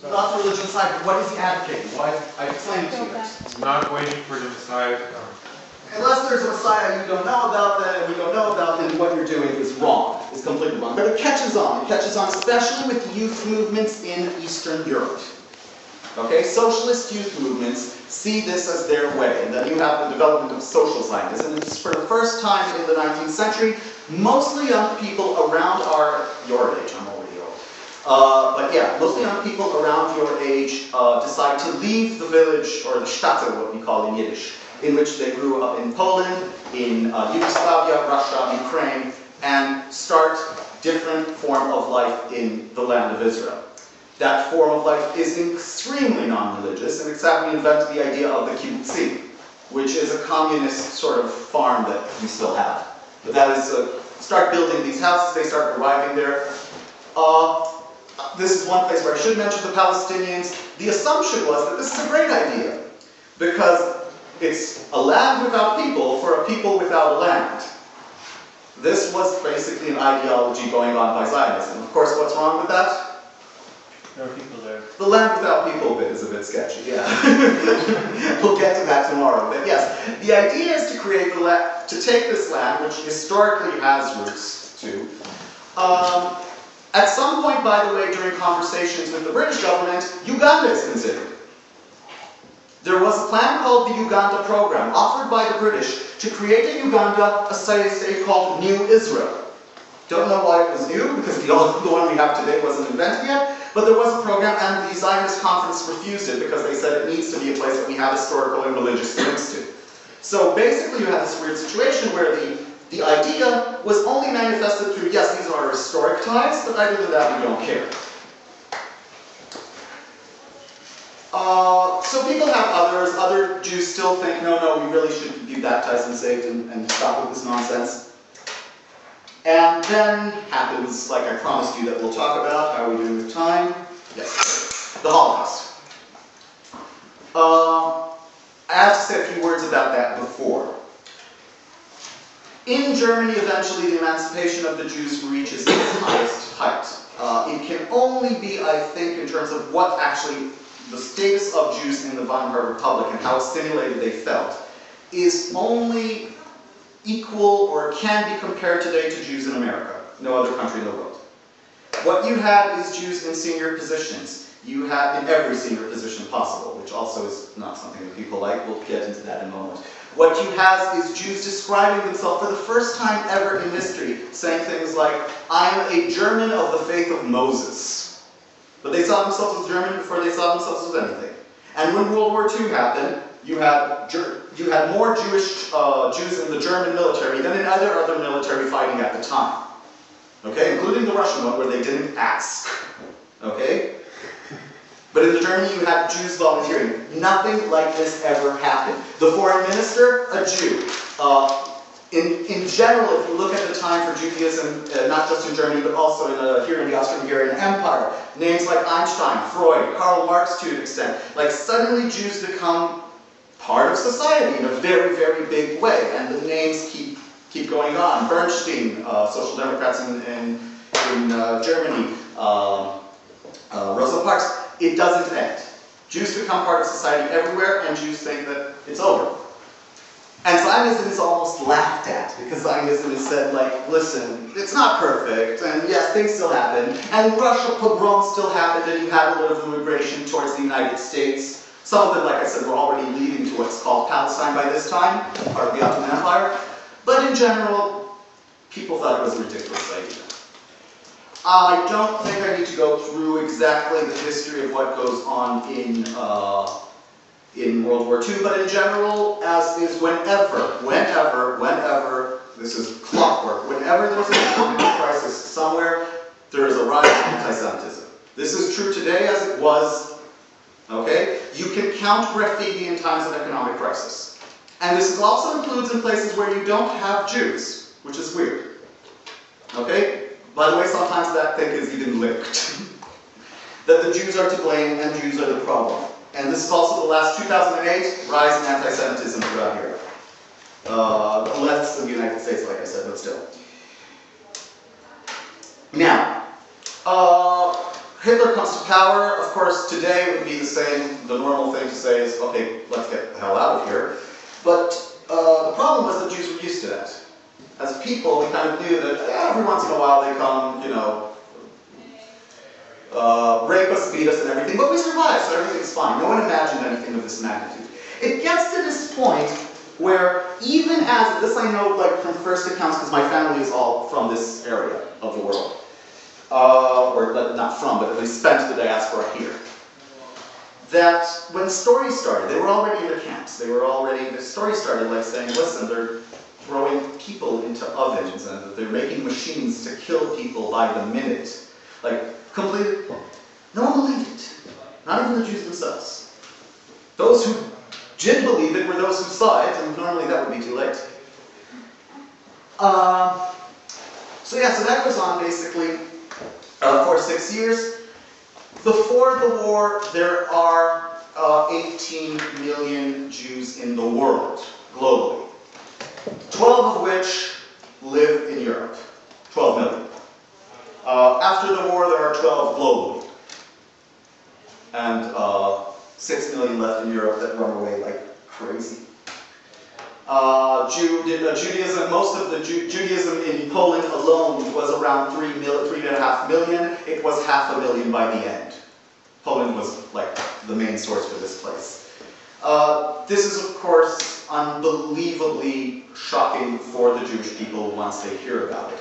Not the religion side, but what is he advocating? Why? I explained it to you. Not waiting for the Messiah to come. Unless there's a Messiah you don't know about, then we don't know about, then what you're doing is wrong. It's completely wrong. But it catches on. It catches on especially with youth movements in Eastern Europe. Okay, socialist youth movements see this as their way, and then you have the development of social scientists. And it's for the first time in the 19th century, mostly young people around your age, I'm already old. But yeah, mostly young people around your age decide to leave the village, or the Stadt, what we call in Yiddish, in which they grew up in Poland, in Yugoslavia, Russia, Ukraine, and start different form of life in the land of Israel. That form of life is extremely non-religious, and exactly invented the idea of the kibbutz, which is a communist sort of farm that we still have. But that is, start building these houses, they start arriving there. This is one place where I should mention the Palestinians. The assumption was that this is a great idea, because it's a land without people for a people without a land. This was basically an ideology going on by Zionism. Of course, what's wrong with that? There are people there. The land without people bit is a bit sketchy, yeah. We'll get to that tomorrow. But yes, the idea is to create the land, to take this land, which historically has roots too. At some point, by the way, during conversations with the British government, Uganda is considered. There was a plan called the Uganda Program, offered by the British, to create in Uganda a state called New Israel. Don't know why it was new, because the one we have today wasn't invented yet, but there was a program, and the Zionist conference refused it because they said it needs to be a place that we have historical and religious links to. So basically you had this weird situation where the idea was only manifested through, yes, these are historic ties, but other than that we don't care. So people have other Jews still think, no, we really should be baptized and saved and stop with this nonsense. And then happens, like I promised you that we'll talk about, how are we doing with time? Yes, the Holocaust. I have to say a few words about that before. In Germany, eventually, the emancipation of the Jews reaches its highest height. It can only be, I think, in terms of what actually the status of Jews in the Weimar Republic and how stimulated they felt, is only equal or can be compared today to Jews in America. No other country in the world. What you have is Jews in senior positions. You have in every senior position possible, which also is not something that people like. We'll get into that in a moment. What you have is Jews describing themselves for the first time ever in history, saying things like, I am a German of the faith of Moses. But they saw themselves as German before they saw themselves as anything. And when World War II happened, you had more Jewish Jews in the German military than in other military fighting at the time. Okay, including the Russian one where they didn't ask. Okay? But in Germany you had Jews volunteering. Nothing like this ever happened. The foreign minister, a Jew. In general, if you look at the time for Judaism, not just in Germany, but also here in the Austro-Hungarian Empire, names like Einstein, Freud, Karl Marx to an extent, like suddenly Jews become part of society in a very, very big way, and the names keep going on. Bernstein, Social Democrats in Germany, Rosa Parks. It doesn't end. Jews become part of society everywhere, and Jews think that it's over. And Zionism is almost laughed at, because Zionism is said, like, listen, it's not perfect, and yes, things still happen, and Russia pogroms still happened, and you had a lot of immigration towards the United States. Some of them, like I said, were already leading to what's called Palestine by this time, part of the Ottoman Empire. But in general, people thought it was a ridiculous idea. I don't think I need to go through exactly the history of what goes on in World War II, but in general, as is whenever, this is clockwork, whenever there's an economic crisis somewhere, there is a rise in anti-Semitism. This is true today as it was. Okay? You can count graffiti in times of economic crisis. And this also includes in places where you don't have Jews, which is weird. Okay? By the way, sometimes that thing is even linked. That the Jews are to blame and Jews are the problem. And this is also the last 2008 rise in anti-Semitism throughout Europe. Less in the United States, like I said, but still. Now, Hitler comes to power. Of course, today it would be the same. The normal thing to say is, okay, let's get the hell out of here. But the problem was that Jews were used to that. As people, we kind of knew that every once in a while they come, you know, rape us, beat us, and everything. But we survived, so everything's fine. No one imagined anything of this magnitude. It gets to this point where even as, this I know like from first accounts because my family is all from this area of the world. Or not from, but at least spent the diaspora here. That when stories started, they were already in the camps. They were already, the story started like saying, listen, they're throwing people into ovens and that they're making machines to kill people by the minute. Like, completely, no one believed it. Not even the Jews themselves. Those who did believe it were those who saw it, and normally that would be too late. So that goes on basically for 6 years. Before the war, there are 18 million Jews in the world, globally. 12 of which live in Europe. 12 million. After the war, there are 12 globally. And 6 million left in Europe that run away like crazy. Judaism, most of the Judaism in Poland alone was around 3.5 million. It was 500,000 by the end. Poland was like the main source for this place. This is, of course, unbelievably shocking for the Jewish people once they hear about it.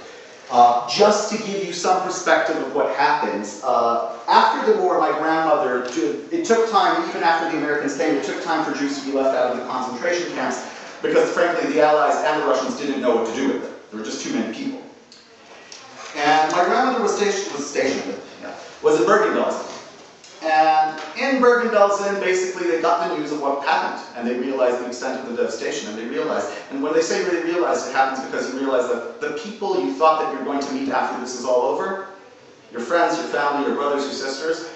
Just to give you some perspective of what happens, after the war, my grandmother, it took time, even after the Americans came, it took time for Jews to be left out of the concentration camps, because frankly the Allies and the Russians didn't know what to do with them. There were just too many people. And my grandmother was in Bergen-Belsen. And in Bergen-Belsen, basically they got the news of what happened, and they realized the extent of the devastation, and they realized, and when they say they realized, it happens because you realize that the people you thought that you're going to meet after this is all over, your friends, your family, your brothers, your sisters,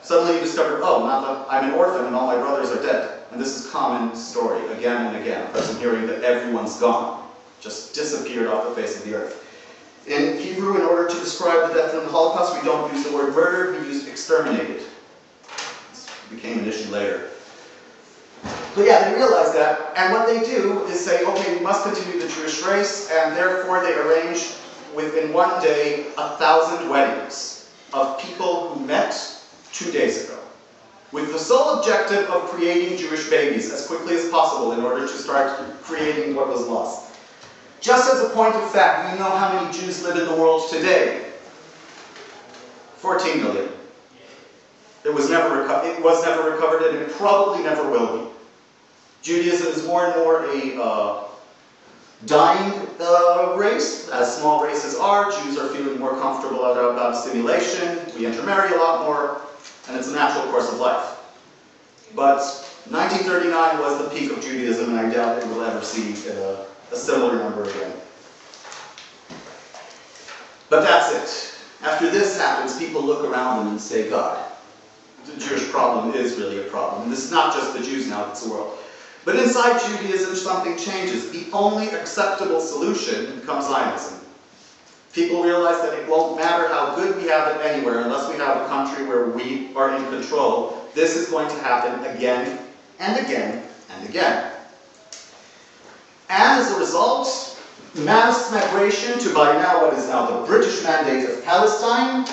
suddenly you discover, oh, I'm an orphan and all my brothers are dead. And this is a common story, again and again, a person hearing that everyone's gone, just disappeared off the face of the earth. In Hebrew, in order to describe the death in the Holocaust, we don't use the word murder, we use exterminated. This became an issue later. But yeah, they realize that, and what they do is say, okay, we must continue the Jewish race, and therefore they arrange, within one day, 1,000 weddings of people who met 2 days ago, with the sole objective of creating Jewish babies as quickly as possible in order to start creating what was lost. Just as a point of fact, you know how many Jews live in the world today? 14 million. It was never recovered, and it probably never will be. Judaism is more and more a dying race, as small races are. Jews are feeling more comfortable about assimilation. We intermarry a lot more, and it's a natural course of life. But 1939 was the peak of Judaism, and I doubt it will ever see a similar number again. But that's it. After this happens, people look around them and say, God, the Jewish problem is really a problem. And this is not just the Jews now, it's the world. But inside Judaism, something changes. The only acceptable solution becomes Zionism. People realize that it won't matter how good we have it anywhere, unless we have a country where we are in control. This is going to happen again and again and again. And as a result, mass migration to by now what is now the British Mandate of Palestine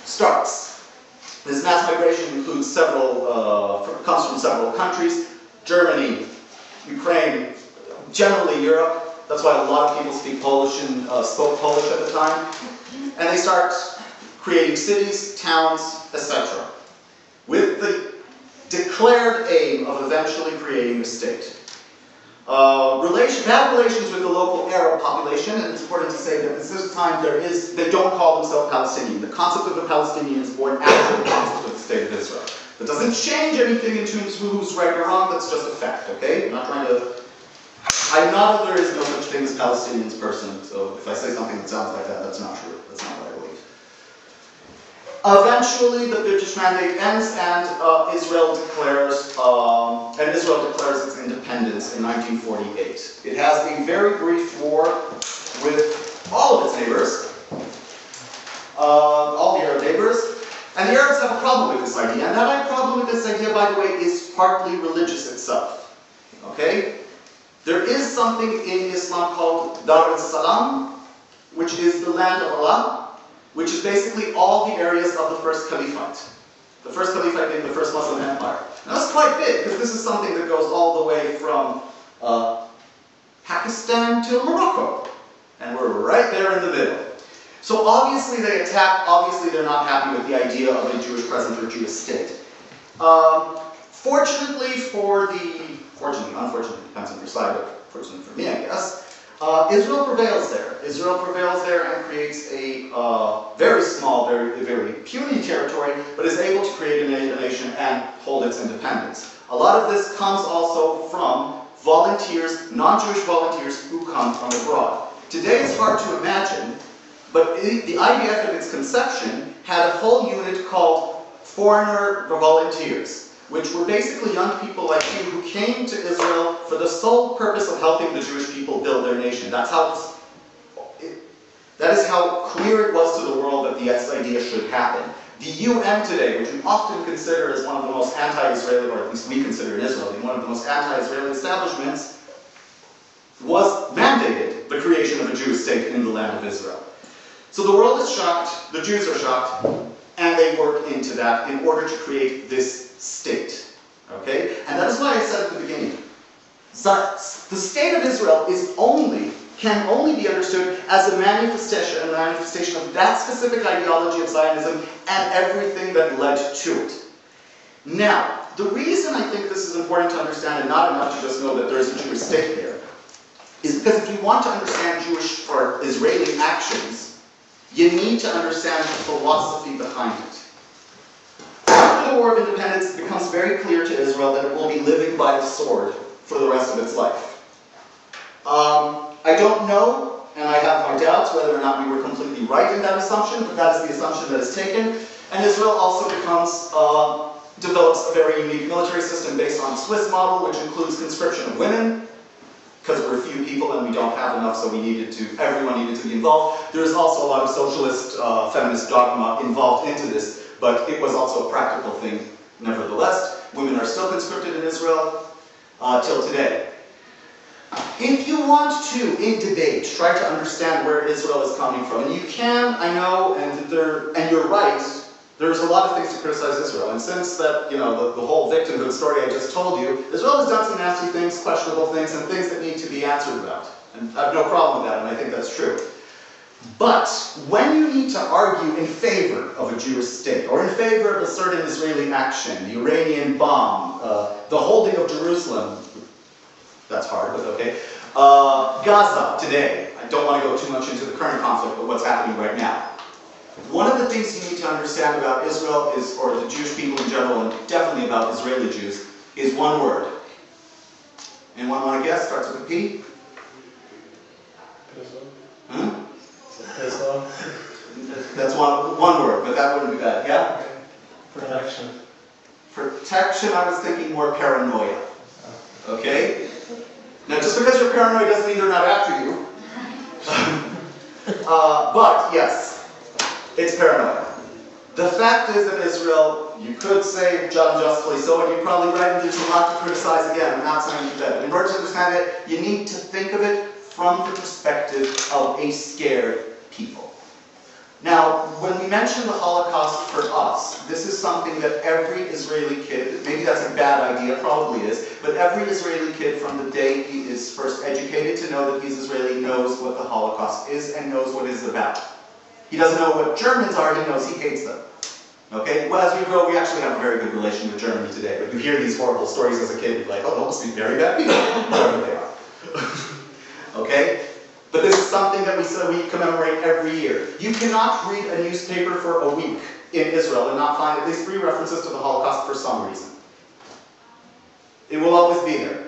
starts. This mass migration includes comes from several countries: Germany, Ukraine, generally Europe. That's why a lot of people speak Polish and spoke Polish at the time. And they start creating cities, towns, etc., with the declared aim of eventually creating a state. Bad relations with the local Arab population, and it's important to say that at this time they don't call themselves Palestinian. The concept of a Palestinian is born after the concept of the State of Israel. That doesn't change anything in terms of who's right or wrong, that's just a fact, okay? I'm not that there is no such thing as Palestinians person, so if I say something that sounds like that, that's not true. That's not what I believe. Eventually, the British Mandate ends, and Israel declares its independence in 1948. It has a very brief war with all of its neighbors, all the Arab neighbors. And the Arabs have a problem with this idea. And that problem with this idea, by the way, is partly religious itself. Okay? There is something in Islam called Dar al-Salam, which is the land of Allah, which is basically all the areas of the first caliphate. The first caliphate being the first Muslim empire. Now that's quite big, because this is something that goes all the way from Pakistan to Morocco. And we're right there in the middle. So obviously they attack, obviously they're not happy with the idea of a Jewish presence or Jewish state. Fortunately, unfortunately, depends on your side, but fortunately for me, I guess, Israel prevails there. Israel prevails there and creates a very small, very puny territory, but is able to create a nation and hold its independence. A lot of this comes also from volunteers, non-Jewish volunteers who come from abroad. Today it's hard to imagine, but the IDF in its conception had a whole unit called foreigner volunteers, which were basically young people like you who came to Israel for the sole purpose of helping the Jewish people build their nation. That is how clear it was to the world that this idea should happen. The UN today, which we often consider as one of the most anti-Israeli, or at least we consider in Israel, one of the most anti-Israeli establishments, was mandated the creation of a Jewish state in the land of Israel. So the world is shocked, the Jews are shocked, and they work into that in order to create this state. Okay? And that is why I said at the beginning, the state of Israel can only be understood as a manifestation of that specific ideology of Zionism and everything that led to it. Now, the reason I think this is important to understand, and not enough to just know that there is a Jewish state there, is because if you want to understand Jewish or Israeli actions, you need to understand the philosophy behind it. After the War of Independence, it becomes very clear to Israel that it will be living by the sword for the rest of its life. I don't know, and I have my doubts whether or not we were completely right in that assumption, but that is the assumption that is taken. And Israel also develops a very unique military system based on the Swiss model, which includes conscription of women, because we're few people and we don't have enough, so everyone needed to be involved. There is also a lot of socialist, feminist dogma involved into this, but it was also a practical thing nevertheless. Women are still conscripted in Israel till today. If you want to, in debate, try to understand where Israel is coming from, and you can, I know, and you're right, there's a lot of things to criticize Israel. And since that, the whole victimhood story I just told you, Israel has done some nasty things, questionable things, and things that need to be answered about. And I have no problem with that, and I think that's true. But when you need to argue in favor of a Jewish state, or in favor of a certain Israeli action, the Iranian bomb, the holding of Jerusalem, that's hard, but okay. Gaza today. I don't want to go too much into the current conflict, but what's happening right now. One of the things you need to understand about Israel or the Jewish people in general, and definitely about Israeli Jews, is one word. Anyone want to guess? Starts with a P? Islam. Islam. That's one word, but that wouldn't be bad. Yeah? Protection. Protection, I was thinking more paranoia. Okay? Now, just because you're paranoid doesn't mean they're not after you. But, yes, it's paranoia. The fact is that Israel, you could say unjustly so, and you'd probably write into a lot to criticize again. I'm not saying you do that. But in order to understand it, you need to think of it from the perspective of a scared people. Now, when we mention the Holocaust for us, this is something that every Israeli kid, maybe that's a bad idea, probably is, but every Israeli kid from the day he is first educated to know that he's Israeli knows what the Holocaust is and knows what it is about. He doesn't know what Germans are, he knows he hates them. Okay? Well, as we grow, we actually have a very good relation with Germany today, but you hear these horrible stories as a kid, you're like, oh, those must be very bad people, whatever they are. Okay? But this is something that we commemorate every year. You cannot read a newspaper for a week in Israel and not find at least 3 references to the Holocaust for some reason. It will always be there.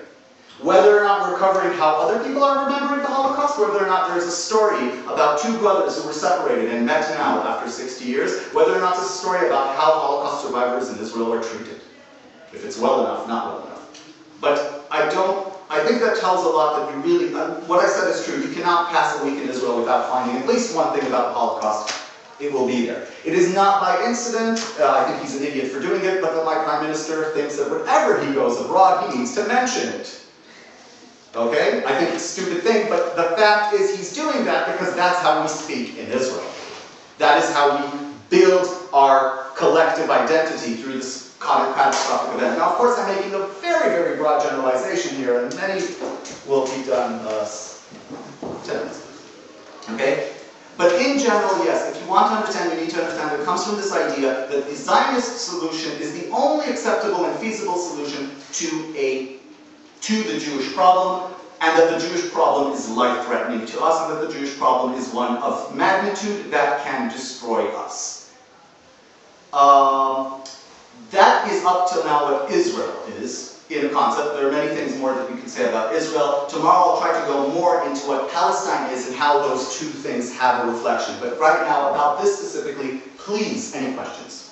Whether or not we're covering how other people are remembering the Holocaust, whether or not there's a story about 2 brothers who were separated and met now after 60 years, whether or not there's a story about how Holocaust survivors in Israel are treated. If it's well enough, not well enough. But I think that tells a lot that we really, what I said is true. You cannot pass a week in Israel without finding at least one thing about the Holocaust It will be there. It is not by incident, I think he's an idiot for doing it, but that my Prime Minister thinks that whenever he goes abroad, he needs to mention it. Okay? I think it's a stupid thing, but the fact is he's doing that because that's how we speak in Israel. That is how we build our collective identity through this catastrophic event. Now, of course, I'm making a very, very broad generalization here, and many will be done 10 minutes. Okay? But in general, yes, if you want to understand, you need to understand that it comes from this idea that the Zionist solution is the only acceptable and feasible solution to the Jewish problem, and that the Jewish problem is life-threatening to us, and that the Jewish problem is one of magnitude that can destroy us. That is up till now what Israel is in a concept. There are many things more that we can say about Israel. Tomorrow I'll try to go more into what Palestine is and how those two things have a reflection. But right now, about this specifically, please, any questions?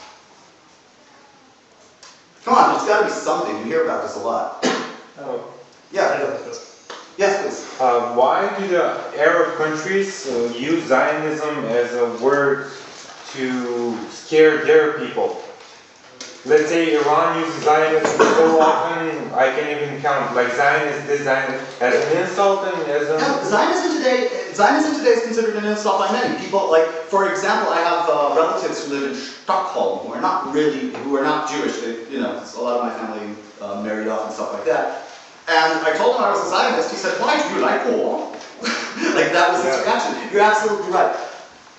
Come on, there's got to be something. You hear about this a lot. Oh. Yeah. Yes, please. Why do the Arab countries use Zionism as a word to scare their people? Let's say Iran uses Zionism so often, I can't even count. Like Zionist, this Zionist, as an insult and as a... No, Zionism today is considered an insult by many people. Like, for example, I have relatives who live in Stockholm who are not Jewish. They, you know, a lot of my family married off and stuff like that. And I told him I was a Zionist. He said, "Why do you like war?" Like, that was his reaction. You're absolutely right.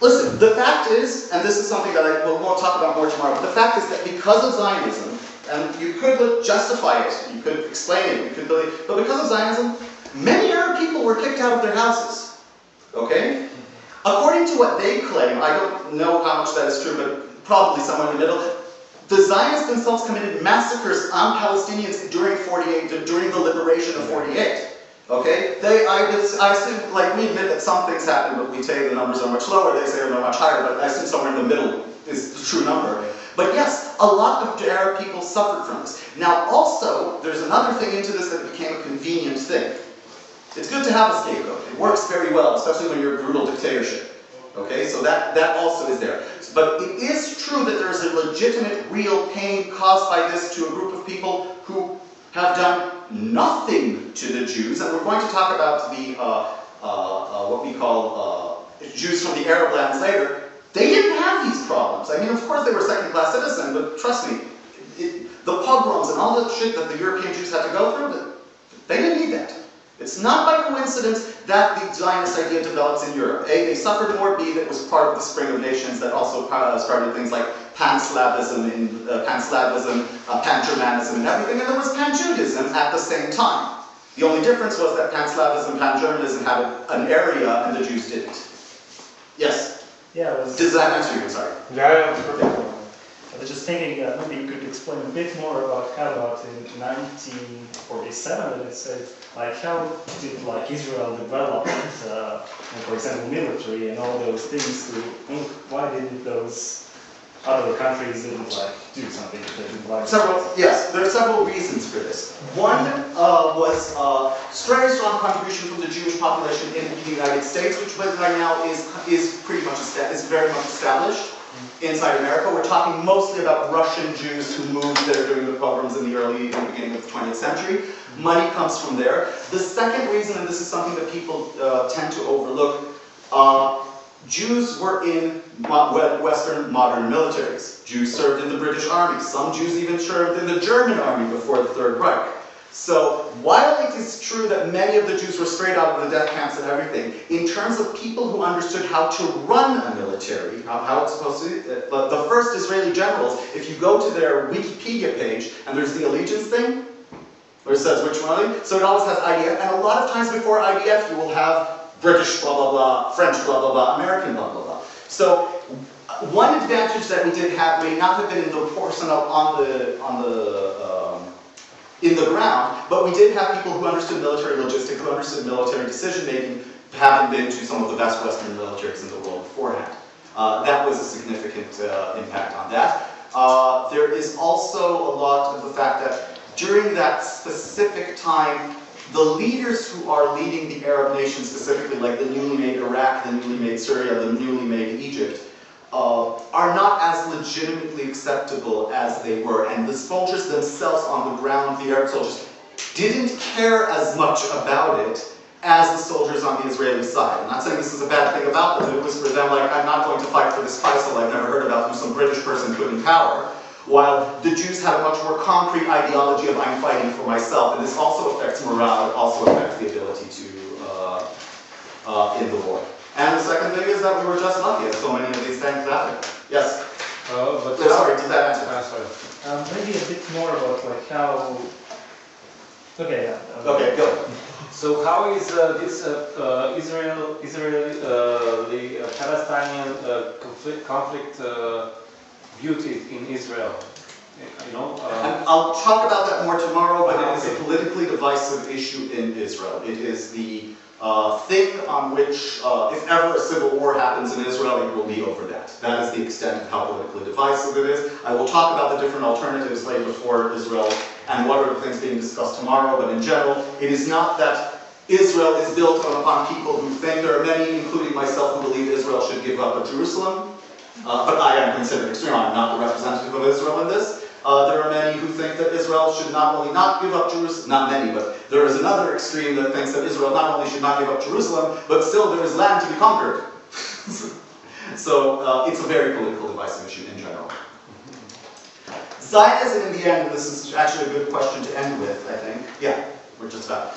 Listen, the fact is, and this is something that I will talk about more tomorrow, but the fact is that because of Zionism, and you could justify it, you could explain it, you could believe, but because of Zionism, many Arab people were kicked out of their houses. Okay? According to what they claim, I don't know how much that is true, but probably somewhere in the middle, the Zionists themselves committed massacres on Palestinians during the liberation of 48. Okay? I assume, like, we admit that some things happen, but we say the numbers are much lower, they say they're much higher, but I assume somewhere in the middle is the true number. But yes, a lot of Arab people suffered from this. Now also, there's another thing into this that became a convenient thing. It's good to have a scapegoat. It works very well, especially when you're a brutal dictatorship. Okay, so that also is there. But it is true that there is a legitimate, real pain caused by this to a group of people who have done nothing to the Jews, and we're going to talk about the what we call Jews from the Arab lands later. They didn't have these problems. I mean, of course they were second-class citizens, but trust me, the pogroms and all the shit that the European Jews had to go through, they didn't need that. It's not by coincidence that the Zionist idea develops in Europe. A, they suffered more. B, that was part of the Spring of Nations that also started things like Pan-Slavism, Pan-Germanism, and everything, and there was Pan-Judaism at the same time. The only difference was that Pan-Slavism, Pan-Germanism had an area, and the Jews didn't. Yes? Yeah, Does that answer you? Sorry. Yeah. I was just thinking, maybe you could explain a bit more about how in 1947, let's say, like how did like Israel develop, for example, military and all those things? Why didn't those other countries didn't like do something if they didn't like? Yes, there are several reasons for this. One was very strong contribution from the Jewish population in the United States, which right now is pretty much very much established. Inside America, we're talking mostly about Russian Jews who moved there during the pogroms in the beginning of the 20th century. Money comes from there. The second reason, and this is something that people tend to overlook, Jews were in Western modern militaries. Jews served in the British Army. Some Jews even served in the German Army before the Third Reich. So, while it is true that many of the Jews were straight out of the death camps and everything, in terms of people who understood how to run a military, how it's supposed to, the first Israeli generals, if you go to their Wikipedia page, and there's the allegiance thing, where it says which one, so it always has IDF, and a lot of times before IDF you will have British blah blah blah, French blah blah blah, American blah blah blah. So, one advantage that we did have may not have been in the personnel in the ground, but we did have people who understood military logistics, who understood military decision-making, having been to some of the best Western militaries in the world beforehand. That was a significant impact on that. There is also a lot of the fact that during that specific time, the leaders who are leading the Arab nations specifically, like the newly made Iraq, the newly made Syria, the newly made Egypt, are not as legitimately acceptable as they were. And the soldiers themselves on the ground, the Arab soldiers, didn't care as much about it as the soldiers on the Israeli side. I'm not saying this is a bad thing about them. It was for them like, I'm not going to fight for this Faisal I've never heard about, who some British person put in power. While the Jews had a much more concrete ideology of I'm fighting for myself, and this also affects morale, it also affects the ability to in the war. And the second thing is that we were just lucky, as so many of these things happened. Yes? Sorry, did that answer? Maybe a bit more about like how... Okay, yeah. Okay, go. So how is this Israeli-Palestinian conflict viewed in Israel? You know. I'll talk about that more tomorrow, but it is a politically divisive issue in Israel. It is the thing on which, if ever a civil war happens in Israel, it will be over that. That is the extent of how politically divisive it is. I will talk about the different alternatives laid before Israel and what are the things being discussed tomorrow, but in general, it is not that Israel is built upon people who think, there are many, including myself, who believe Israel should give up Jerusalem, but I am considered extreme. I'm not the representative of Israel in this. There are many who think that Israel should not only not give up Jerusalem, not many, but there is another extreme that thinks that Israel not only should not give up Jerusalem, but still there is land to be conquered. So it's a very political divisive issue in general. Zionism in the end, and this is actually a good question to end with, I think. Yeah, we're just about.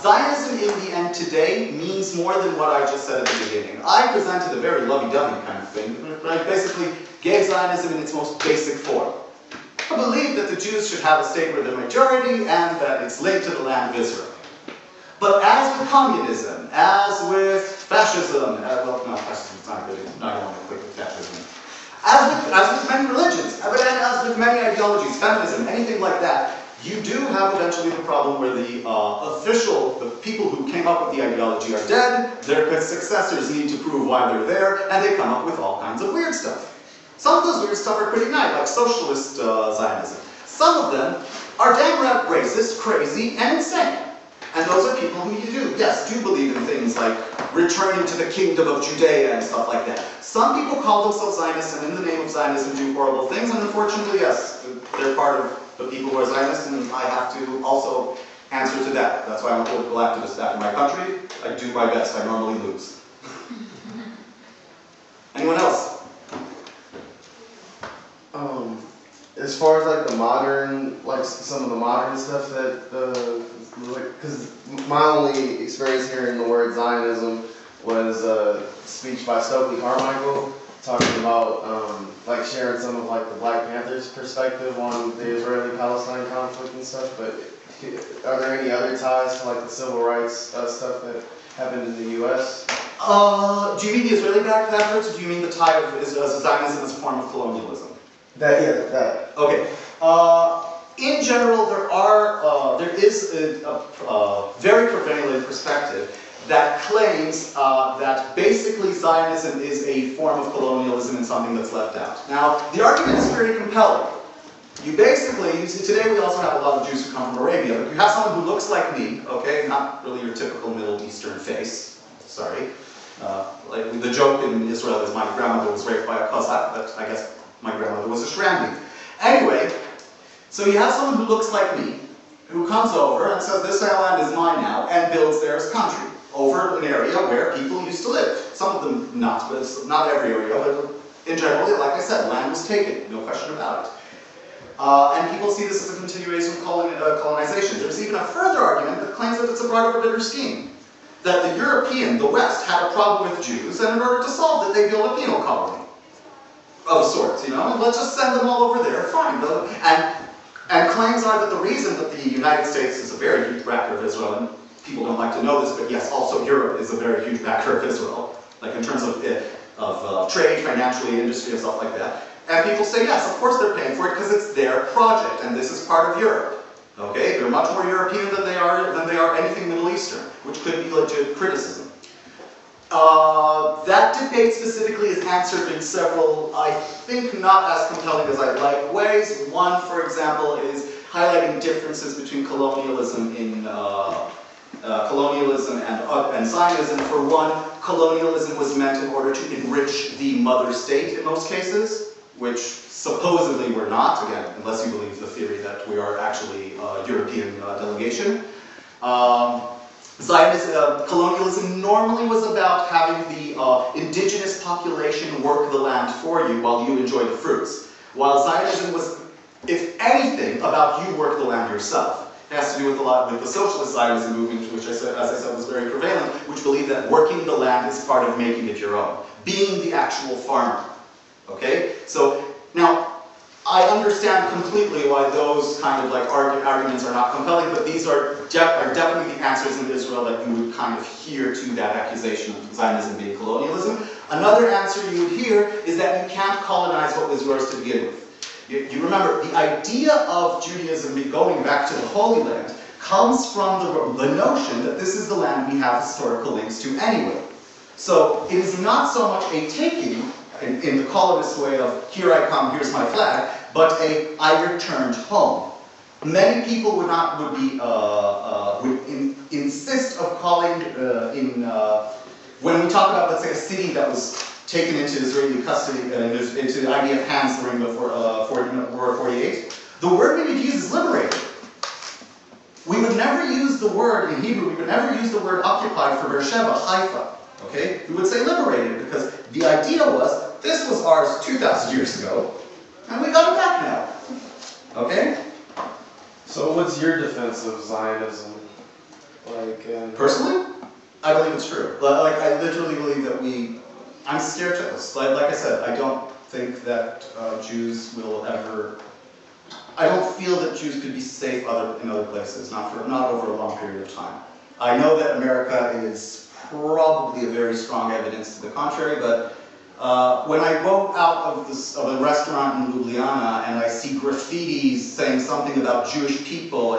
Zionism in the end today means more than what I just said at the beginning. I presented a very lovey-dovey kind of thing, but I basically gave Zionism in its most basic form. I believe that the Jews should have a state where they're majority and that it's linked to the land of Israel. But as with communism, as with fascism, well, no, fascism is not good, I don't want to click with fascism. As with many religions, as with many ideologies, feminism, anything like that, you do have eventually the problem where the the people who came up with the ideology are dead, their successors need to prove why they're there, and they come up with all kinds of weird stuff. Some of those weird stuff are pretty nice, like socialist Zionism. Some of them are damn right racist, crazy, and insane. And those are people who do believe in things like returning to the kingdom of Judea and stuff like that. Some people call themselves Zionists and in the name of Zionism do horrible things, and unfortunately, yes, they're part of the people who are Zionists, and I have to also answer to that. That's why I'm a political activist back in my country. I do my best. I normally lose. Anyone else? As far as like the modern, like some of the modern stuff that, because my only experience hearing the word Zionism was a speech by Stokely Carmichael talking about like sharing some of like the Black Panthers' perspective on the Israeli-Palestine conflict and stuff. But are there any other ties to like the civil rights stuff that happened in the U.S.? Do you mean the Israeli Black Panthers, or do you mean the tie of Zionism as a form of colonialism? That. Okay. In general, there is a very prevalent perspective that claims that basically Zionism is a form of colonialism and something that's left out. Now, the argument is pretty compelling. You see, today we also have a lot of Jews who come from Arabia, but you have someone who looks like me, okay, not really your typical Middle Eastern face, sorry. Like the joke in Israel is my grandmother was raped by a Cossack, but I guess my grandmother was a Shrambi. Anyway, so you have someone who looks like me, who comes over and says, this land is mine now, and builds theirs country over an area where people used to live. Some of them not, but it's not every area, but in general, like I said, land was taken, no question about it. And people see this as a continuation of colonization. There's even a further argument that claims that it's a part of a bigger scheme. That the European, the West, had a problem with Jews, and in order to solve it, they built a penal colony. Of sorts, you know, and let's just send them all over there, fine. And claims are that the reason that the United States is a very huge backer of Israel, and people don't like to know this, but yes, also Europe is a very huge backer of Israel, like in terms of trade, financially, industry, and stuff like that. And people say, yes, of course they're paying for it because it's their project, and this is part of Europe. Okay, they're much more European than they are anything Middle Eastern, which could be legit criticism. That debate specifically is answered in several, I think, not as compelling as I'd like ways. One, for example, is highlighting differences between colonialism and Zionism. For one, colonialism was meant in order to enrich the mother state in most cases, which supposedly we're not, again, unless you believe the theory that we are actually a European delegation. Zionism, colonialism normally was about having the indigenous population work the land for you while you enjoy the fruits. While Zionism was, if anything, about you work the land yourself. It has to do with a lot with the socialist Zionism movement, which I said, as I said, was very prevalent, which believed that working the land is part of making it your own, being the actual farmer. Okay? So, now, I understand completely why those kind of like arguments are not compelling, but these are definitely the answers in Israel that you would kind of hear to that accusation of Zionism being colonialism. Another answer you would hear is that you can't colonize what was yours to begin with. You remember, the idea of Judaism going back to the Holy Land comes from the notion that this is the land we have historical links to anyway. So it is not so much a taking, in the colonist way of, here I come, here's my flag, but I returned home. Many people would insist of calling, when we talk about, let's say, a city that was taken into Israeli custody, into the IDF hands during the War of 48, the word we would use is liberated. We would never use the word, in Hebrew, we would never use the word occupied for Beersheba, Haifa. Okay? We would say liberated, because the idea was, this was ours 2,000 years ago, and we got it back now. Okay? So what's your defense of Zionism? Personally, I believe it's true. Like, I literally believe that I'm scared shitless. Like I said, I don't think that Jews will ever... I don't feel that Jews could be safe in other places, not over a long period of time. I know that America is probably a very strong evidence to the contrary, but when I go out of a restaurant in Ljubljana and I see graffitis saying something about Jewish people,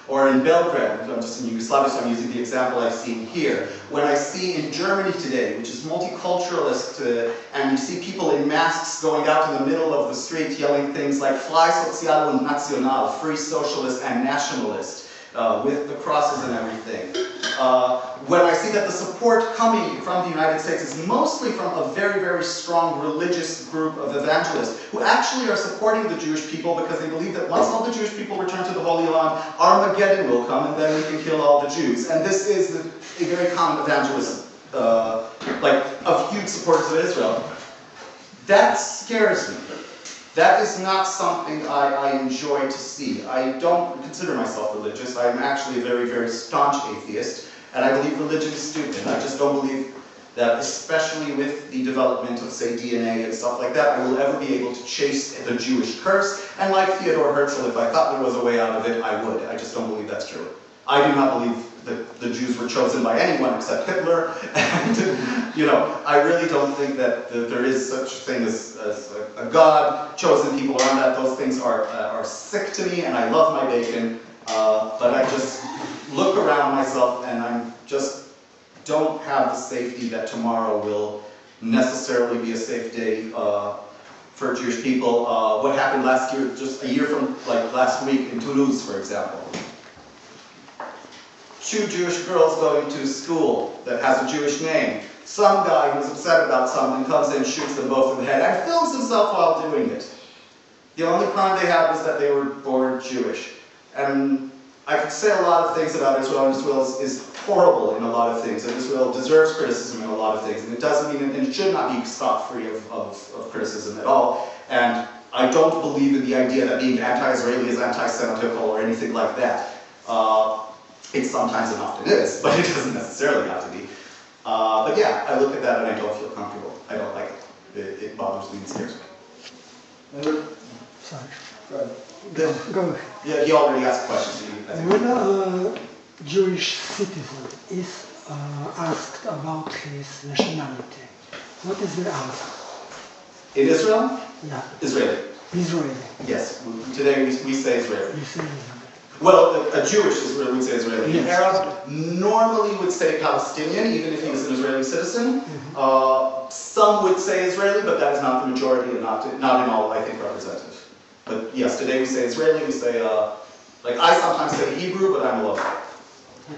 or in Belgrade, I'm just in Yugoslavia, so I'm using the example I've seen here. When I see in Germany today, which is multiculturalist, and you see people in masks going out in the middle of the street yelling things like Frei, Sozial und National, free socialist and nationalist, with the crosses and everything. When I see that the support coming from the United States is mostly from a very, very strong religious group of evangelists who actually are supporting the Jewish people because they believe that once all the Jewish people return to the Holy Land, Armageddon will come and then we can kill all the Jews. And this is a very common evangelism, of huge supporters of Israel. That scares me. That is not something I enjoy to see. I don't consider myself religious. I'm actually a very, very staunch atheist, and I believe religion is stupid. I just don't believe that, especially with the development of, say, DNA and stuff like that, I will ever be able to chase the Jewish curse. And like Theodore Herzl, if I thought there was a way out of it, I would. I just don't believe that's true. I do not believe that the Jews were chosen by anyone except Hitler, and I really don't think that there is such a thing as a God, chosen people around that. Those things are sick to me, and I love my bacon, but I just look around myself and I just don't have the safety that tomorrow will necessarily be a safe day for Jewish people. What happened last year, just a year from last week in Toulouse, for example. 2 Jewish girls going to school that has a Jewish name. Some guy who's upset about something comes in and shoots them both in the head and films himself while doing it. The only crime they had was that they were born Jewish. And I could say a lot of things about Israel, and Israel is horrible in a lot of things, and Israel deserves criticism in a lot of things, and it doesn't mean, and it should not be scot-free of criticism at all. And I don't believe in the idea that being anti-Israeli is anti-Semitical or anything like that. It sometimes and often is, but it doesn't necessarily have to be. But yeah, I look at that and I don't feel comfortable. I don't like it. It bothers me and scares me. Sorry. Go ahead. Yeah, he already asked questions. When a Jewish citizen is asked about his nationality, what is the answer? In Israel? Yeah. Israeli. Israeli. Yes. Today we say Israeli. You say Israeli. Well, a Jewish Israeli would say Israeli. Yes. An Arab normally would say Palestinian, even if he was an Israeli citizen. Mm-hmm. Some would say Israeli, but that is not the majority and not in all, I think, representative. But yes, today we say Israeli, we say, I sometimes say Hebrew, but I'm a local.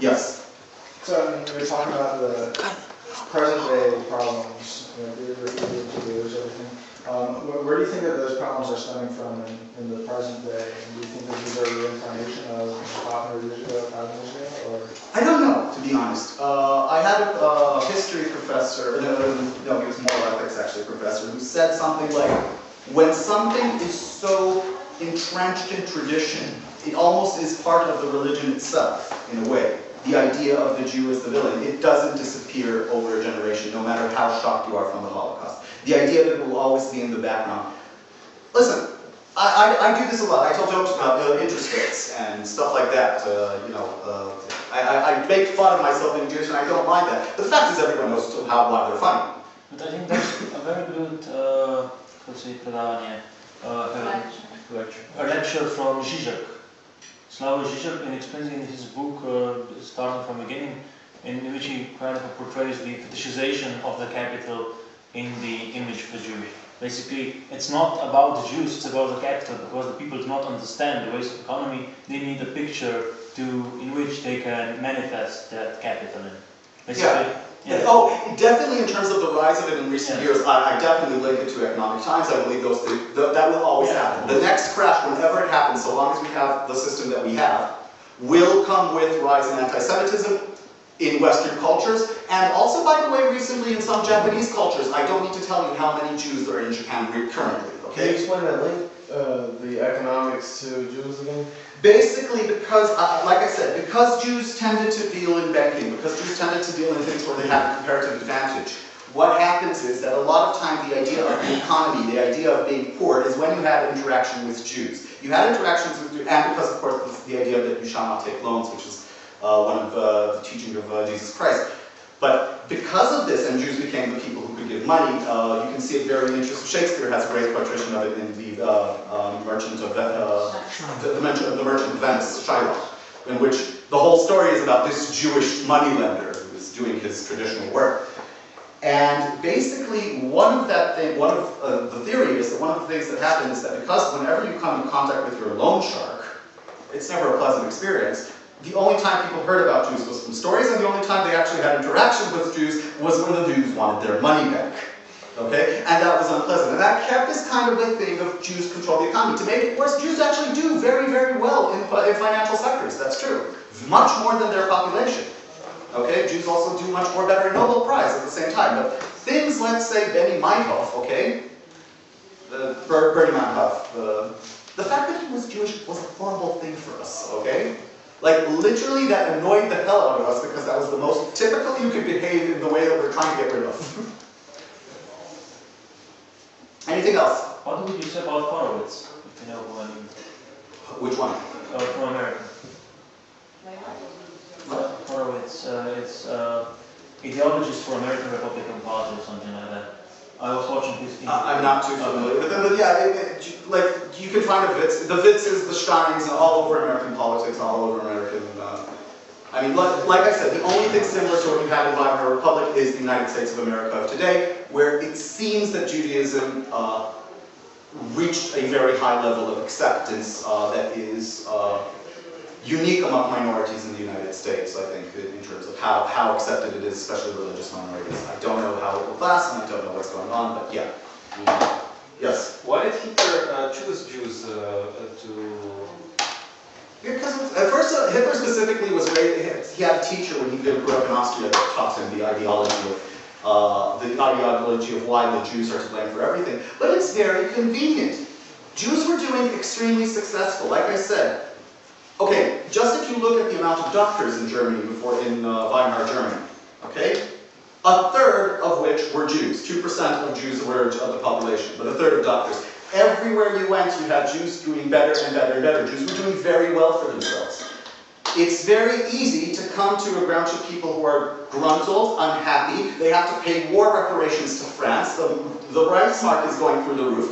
Yes? So, we were talking about present day problems, you know, the there's everything. Where do you think that those problems are stemming from in the present day? And do you think that these are a reincarnation of 500 years ago, 1,000 years ago, or? I don't know, to be honest. I had a history professor, no, he was moral ethics actually professor, who said something like, when something is so entrenched in tradition, it almost is part of the religion itself, in a way. The idea of the Jew as the villain, it doesn't disappear over a generation, no matter how shocked you are from the Holocaust. The idea that it will always be in the background. Listen, I do this a lot. I tell jokes about interest rates and stuff like that. I make fun of myself being Jewish, and I don't mind that. But the fact is, everyone knows why they're funny. But I think that's a very good, a lecture from Zizek. Slavoj Žižek, and explains in his book, starting from the beginning, in which he kind of portrays the fetishization of the capital in the image of the Jew. Basically, it's not about the Jews, it's about the capital, because the people do not understand the ways of economy. They need a picture in which they can manifest that capital in. Basically, yeah. Oh, definitely in terms of the rise of it in recent years, I definitely link it to economic times. I believe those things, that will always happen. The next crash, whenever it happens, so long as we have the system that we have, will come with rise in anti-Semitism in Western cultures, and also, by the way, recently in some Japanese cultures. I don't need to tell you how many Jews there are in Japan currently, okay? Can you explain that link, the economics to Jews again? Basically, because, like I said, because Jews tended to deal in banking, because Jews tended to deal in things where they had a comparative advantage, what happens is that a lot of time the idea of the economy, the idea of being poor, is when you had interaction with Jews. You had interactions with Jews, and because, of course, the idea that you shall not take loans, which is one of the teachings of Jesus Christ. But because of this, and Jews became the people who could give money, you can see it very interesting. Shakespeare has a great quotation of it in the Merchant of Venice, Shylock, in which the whole story is about this Jewish moneylender who is doing his traditional work. And basically, the theory is that one of the things that happens is that because whenever you come in contact with your loan shark, it's never a pleasant experience. The only time people heard about Jews was from stories, and the only time they actually had interaction with Jews was when the Jews wanted their money back. Okay? And that was unpleasant. And that kept this kind of a thing of Jews control the economy. To make it worse, Jews actually do very, very well in financial sectors. That's true. Much more than their population. Okay? Jews also do much more better in Nobel Prize at the same time. But things, let's say, Benny Meinhof, okay? Bernie Meinhof, the fact that he was Jewish was a horrible thing for us, okay? Like, literally, that annoyed the hell out of us because that was the most typical you could behave in the way that we're trying to get rid of. Anything else? What would you say about Horowitz, if you know who I mean? Which one? From America. Horowitz, it's Ideologies for American Republican Party or something like that. I was watching his. I'm not too familiar with it, but yeah, like you can find a Witz. The Witzes, the Steins, all over American politics, all over American. I mean, like I said, the only thing similar to what you had in Weimar Republic is the United States of America of today, where it seems that Judaism reached a very high level of acceptance that is unique among minorities in the United States, I think, in terms of how accepted it is, especially religious minorities. I don't know how it will last, and I don't know what's going on, but yeah. Yes? Why did Hitler choose Jews to... Because at first, Hitler specifically was raised, he had a teacher when he grew up in Austria that taught him the ideology of why the Jews are to blame for everything. But it's very convenient. Jews were doing extremely successful, like I said. Okay, just if you look at the amount of doctors in Germany in Weimar Germany, okay? A third of which were Jews. 2% of Jews were of the population, but a third of doctors. Everywhere you went, you had Jews doing better and better and better. Jews were doing very well for themselves. It's very easy to come to a bunch of people who are gruntled, unhappy. They have to pay war reparations to France. The Reichsmark is going through the roof.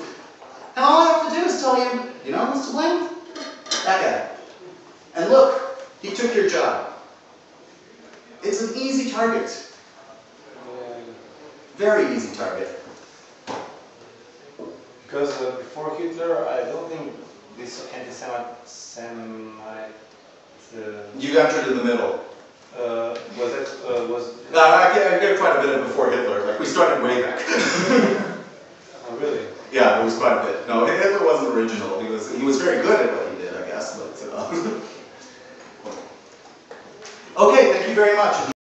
And all I have to do is tell you, you know who's to blame? That guy. And look, he took your job. It's an easy target. Very easy target. Because before Hitler, I don't think this anti-Semite... You entered in the middle. I get quite a bit of before Hitler. Like, we started way back. Oh, really? Yeah, it was quite a bit. No, Hitler wasn't original. He was very good at what he did, I guess. But okay, thank you very much.